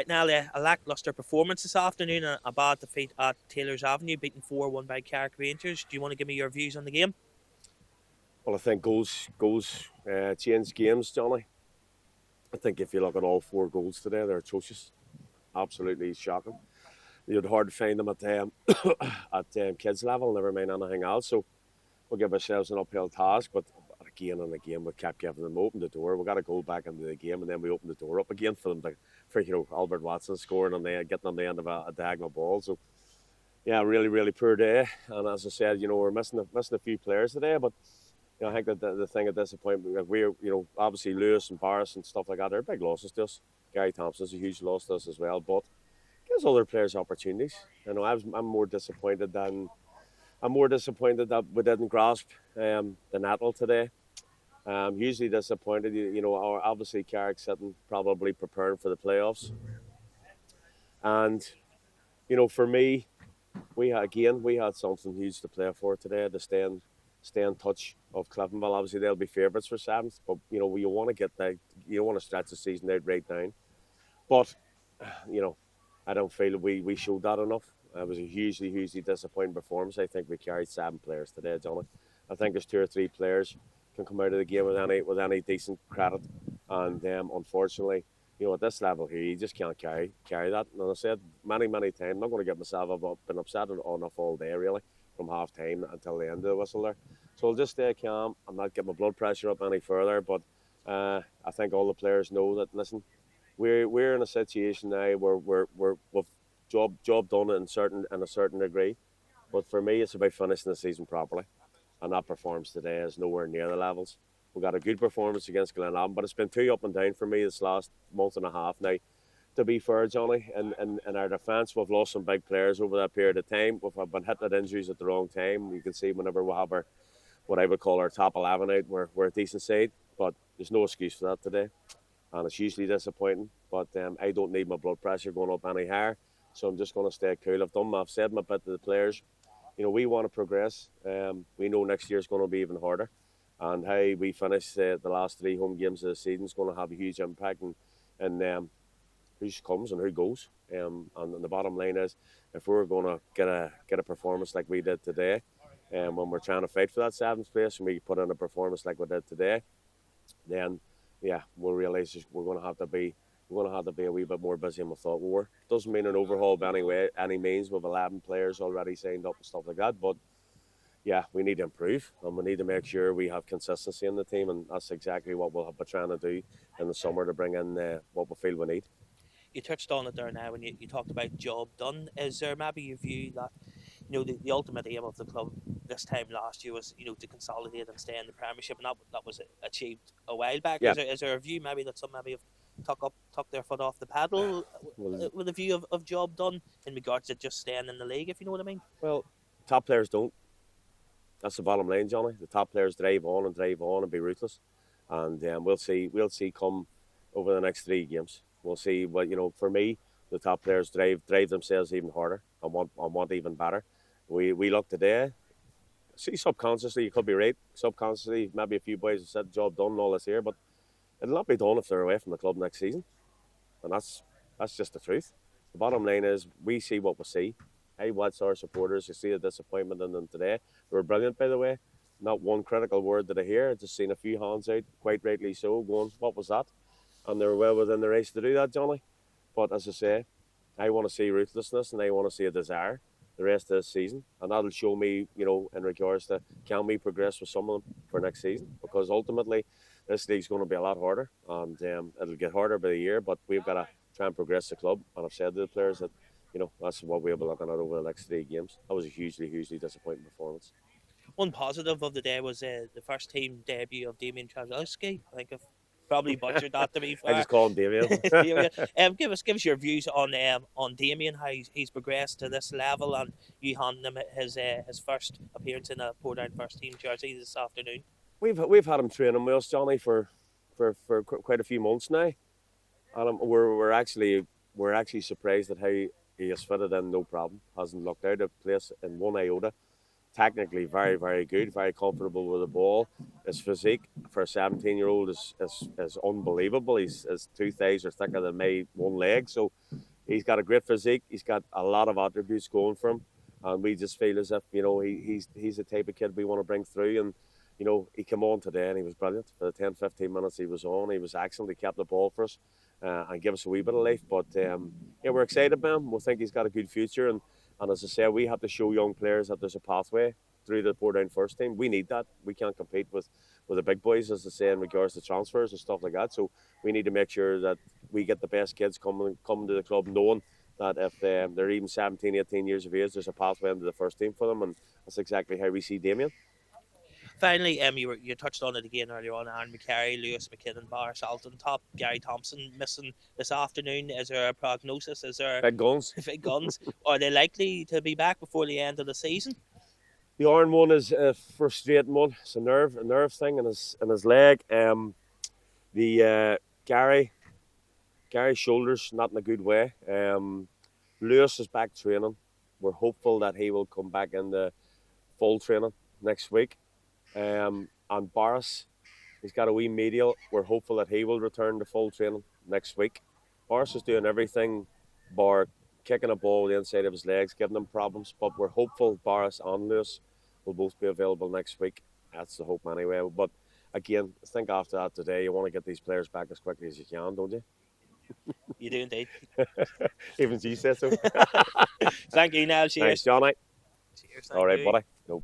Niall, a lacklustre performance this afternoon, a bad defeat at Taylor's Avenue, beaten 4-1 by Carrick Rangers. Do you want to give me your views on the game? Well, I think goals change games, Johnny. I think if you look at all 4 goals today, they're atrocious, absolutely shocking. You'd hard to find them at kids level, never mind anything else. So we'll give ourselves an uphill task, but again and again we kept giving them open the door. We got a goal back into the game, and then we opened the door up again for them for Albert Watson scoring and then getting on the end of a diagonal ball. So yeah, really poor day. And as I said, we're missing a few players today, but I think that the thing of disappointment, like we're, obviously Lewis and Barris and stuff like that, they're big losses to us. Gary Thompson's a huge loss to us as well, but gives other players opportunities. I'm more disappointed that we didn't grasp the nettle today. Hugely disappointed. Obviously Carrick sitting probably preparing for the playoffs, and for me, we had something huge to play for today, to stay in touch of Cliftonville. Obviously they'll be favourites for 7th, but you want to get that. You don't want to stretch the season out right down. But I don't feel we showed that enough. It was a hugely disappointing performance. I think we carried 7 players today, Johnny. I think there's 2 or 3 players can come out of the game with any decent credit, and unfortunately, at this level here, you just can't carry that. And I said many times, I'm not going to get myself up. I've been upset enough all day, really, from half time until the end of the whistle there. So I'll just stay calm. I'm not getting my blood pressure up any further. But I think all the players know that. Listen, we're in a situation now where we've job done in a certain degree. But for me, it's about finishing the season properly, and that performance today is nowhere near the levels. We got a good performance against Glenavon, but it's been 2 up and down for me this last month and a half now. To be fair, Johnny, in our defence, we've lost some big players over that period of time. We've been hit with injuries at the wrong time. You can see whenever we have what I would call our top 11 out, we're a decent side, but there's no excuse for that today, and it's hugely disappointing. But I don't need my blood pressure going up any higher, so I'm just going to stay cool. I've said my bit to the players. We want to progress. We know next year's going to be even harder, and how we finish the last 3 home games of the season is going to have a huge impact and who comes and who goes. And the bottom line is, if we're going to get a performance like we did today, when we're trying to fight for that 7th place, and we put in a performance like we did today, then we'll realise we're going to have to be a wee bit more busy than we thought we were. Doesn't mean an overhaul by any means. We've 11 players already signed up and stuff like that, but we need to improve, and we need to make sure we have consistency in the team, and that's exactly what we'll be trying to do in the summer to bring in what we feel we need. You touched on it there now when you talked about job done. Is there maybe your view that the ultimate aim of the club this time last year was to consolidate and stay in the Premiership, and that was achieved a while back? Yeah. Is there a view maybe that some maybe have tuck their foot off the pedal with a view of job done in regards to just staying in the league, if you know what I mean? Well, top players don't. That's the bottom line, Johnny. The top players drive on and be ruthless, and we'll see come over the next 3 games. We'll see what for me, the top players drive themselves even harder and want even better. We look today. See, subconsciously, you could be right. Subconsciously, maybe a few boys have said job done and all this here, but it'll not be done if they're away from the club next season, and that's just the truth. The bottom line is we see what we see. I watch our supporters. You see the disappointment in them today. They were brilliant, by the way. Not one critical word did I hear. I just seen a few hands out, quite rightly so, going, what was that? And they were well within the race to do that, Johnny. But as I say, I want to see ruthlessness, and I want to see a desire the rest of the season, and that'll show me, in regards to can we progress with some of them for next season, because ultimately this league's going to be a lot harder, and it'll get harder by the year, but we've got to try and progress the club. And I've said to the players that that's what we'll be looking at over the next 3 games. That was a hugely disappointing performance. One positive of the day was the first team debut of Damien Trzaskowski. I think I've probably butchered that, to be fair. I just call him Damien. Give us your views on Damien, how he's progressed to this level, and you handed him his first appearance in a Portdown first team jersey this afternoon. We've had him training with us, Johnny, for quite a few months now, and we're actually surprised at how he has fitted in, no problem. Hasn't looked out of place in one iota. technically very, very good, very comfortable with the ball. His physique for a 17-year-old is unbelievable. His two thighs are thicker than my one leg. So he's got a great physique. He's got a lot of attributes going for him. And we just feel as if, he's the type of kid we want to bring through. And, he came on today and he was brilliant. For the 10, 15 minutes he was on, he was excellent. He kept the ball for us and gave us a wee bit of life. But, we're excited about him. We think he's got a good future. And as I said, we have to show young players that there's a pathway through the Portdown first team. We need that. We can't compete with the big boys, as I say, in regards to transfers and stuff like that. So we need to make sure that we get the best kids coming to the club, knowing that if they're even 17, 18 years of age, there's a pathway into the first team for them. And that's exactly how we see Damien. Finally, you touched on it again earlier on. Aaron McCarry, Lewis McKinnon, Boris Alton, top. Gary Thompson missing this afternoon. Is there a prognosis? Is there big guns? Big guns. Are they likely to be back before the end of the season? The Aaron one is a frustrating one. It's a nerve thing in his leg. The Gary's shoulders not in a good way. Lewis is back training. We're hopeful that he will come back into full training next week. And Boris, he's got a wee medial. We're hopeful that he will return to full training next week. Boris is doing everything bar kicking a ball with the inside of his legs, giving him problems. But we're hopeful Boris and Lewis will both be available next week. That's the hope anyway. But again, I think after that today, you want to get these players back as quickly as you can, don't you? You do indeed. Even you said so. Thank you, Niall. Cheers. Thanks, Johnny. Cheers. All right, buddy. No.